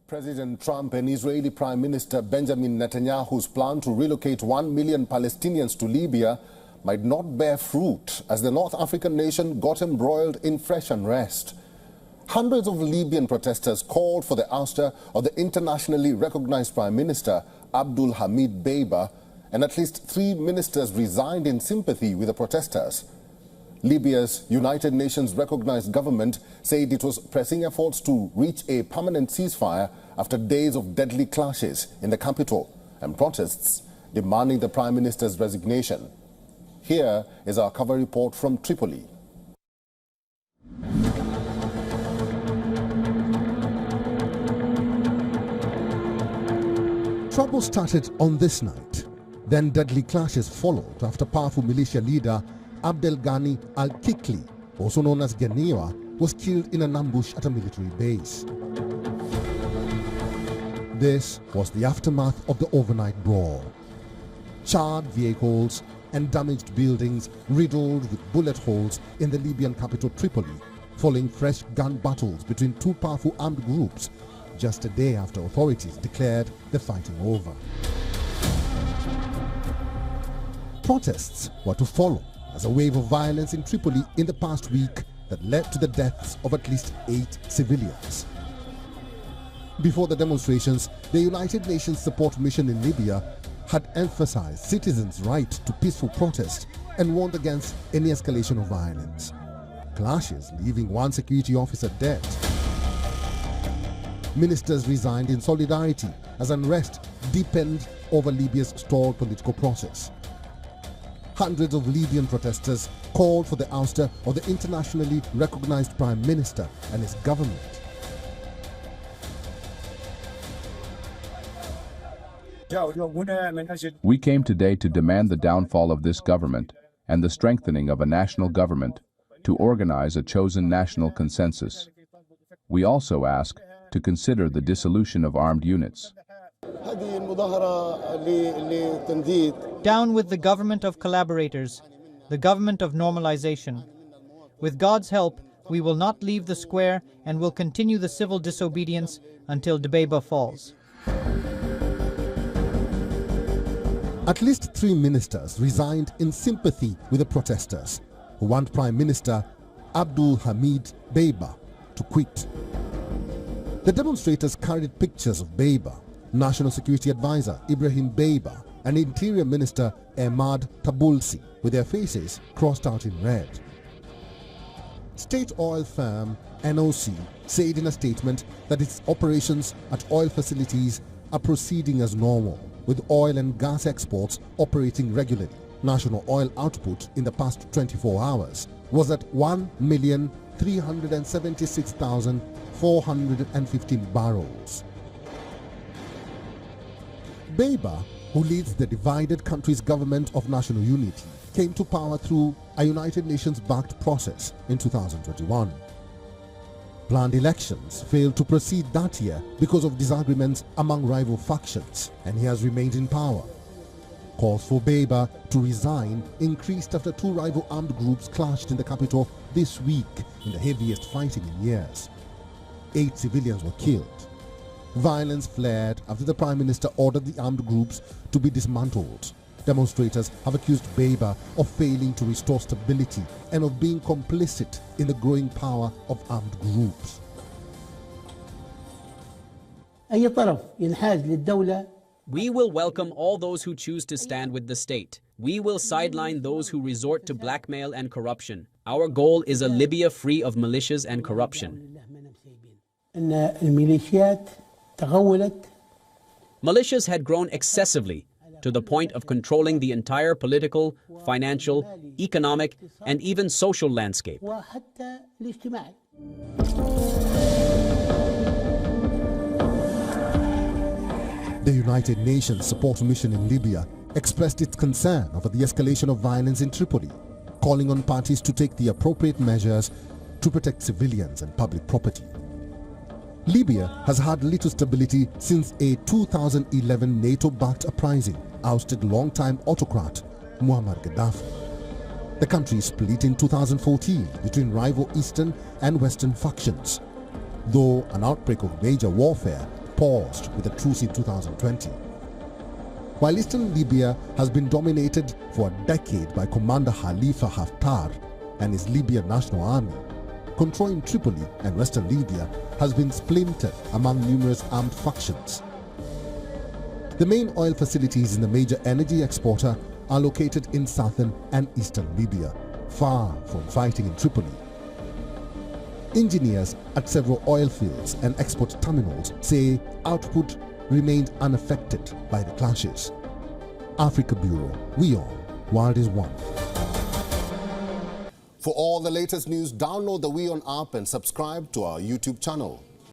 President Trump and Israeli Prime Minister Benjamin Netanyahu's plan to relocate 1 million Palestinians to Libya might not bear fruit as the North African nation got embroiled in fresh unrest. Hundreds of Libyan protesters called for the ouster of the internationally recognized Prime Minister Abdulhamid Dbeibah, and at least 3 ministers resigned in sympathy with the protesters. Libya's United Nations recognized government said it was pressing efforts to reach a permanent ceasefire after days of deadly clashes in the capital and protests demanding the Prime Minister's resignation. Here is our cover report from Tripoli. Trouble started on this night. Then deadly clashes followed after powerful militia leader Abdelghani al-Kikli, also known as Ganiwa, was killed in an ambush at a military base. This was the aftermath of the overnight brawl. Charred vehicles and damaged buildings riddled with bullet holes in the Libyan capital Tripoli, following fresh gun battles between 2 powerful armed groups just a day after authorities declared the fighting over. Protests were to follow as a wave of violence in Tripoli in the past week that led to the deaths of at least 8 civilians. Before the demonstrations, the United Nations support mission in Libya had emphasized citizens' right to peaceful protest and warned against any escalation of violence. Clashes leaving 1 security officer dead. Ministers resigned in solidarity as unrest deepened over Libya's stalled political process. Hundreds of Libyan protesters called for the ouster of the internationally recognized Prime Minister and his government. We came today to demand the downfall of this government and the strengthening of a national government to organize a chosen national consensus. We also ask to consider the dissolution of armed units. Down with the government of collaborators, the government of normalization. With God's help, we will not leave the square and will continue the civil disobedience until Dbeibah falls. At least 3 ministers resigned in sympathy with the protesters who want Prime Minister Abdulhamid Dbeibah to quit. The demonstrators carried pictures of Dbeibah, National Security Advisor Ibrahim Dbeibah, and Interior Minister Ahmad Tabulsi, with their faces crossed out in red. State oil firm NOC said in a statement that its operations at oil facilities are proceeding as normal, with oil and gas exports operating regularly. National oil output in the past 24 hours was at 1,376,415 barrels. Dbeibah, who leads the divided country's government of national unity, came to power through a United Nations-backed process in 2021. Planned elections failed to proceed that year because of disagreements among rival factions, and he has remained in power. Calls for Dbeibah to resign increased after 2 rival armed groups clashed in the capital this week in the heaviest fighting in years. 8 civilians were killed. Violence flared after the Prime Minister ordered the armed groups to be dismantled. Demonstrators have accused Dbeibah of failing to restore stability and of being complicit in the growing power of armed groups. We will welcome all those who choose to stand with the state. We will sideline those who resort to blackmail and corruption. Our goal is a Libya free of militias and corruption. Militias had grown excessively to the point of controlling the entire political, financial, economic, and even social landscape. The United Nations support mission in Libya expressed its concern over the escalation of violence in Tripoli, calling on parties to take the appropriate measures to protect civilians and public property. Libya has had little stability since a 2011 NATO-backed uprising ousted longtime autocrat Muammar Gaddafi. The country split in 2014 between rival eastern and western factions. Though an outbreak of major warfare paused with a truce in 2020. While eastern Libya has been dominated for a decade by Commander Khalifa Haftar and his Libyan National Army, control in Tripoli and western Libya has been splintered among numerous armed factions. The main oil facilities in the major energy exporter are located in southern and eastern Libya, far from fighting in Tripoli. Engineers at several oil fields and export terminals say output remained unaffected by the clashes. Africa Bureau, WION, World is One. For all the latest news, download the WION app and subscribe to our YouTube channel.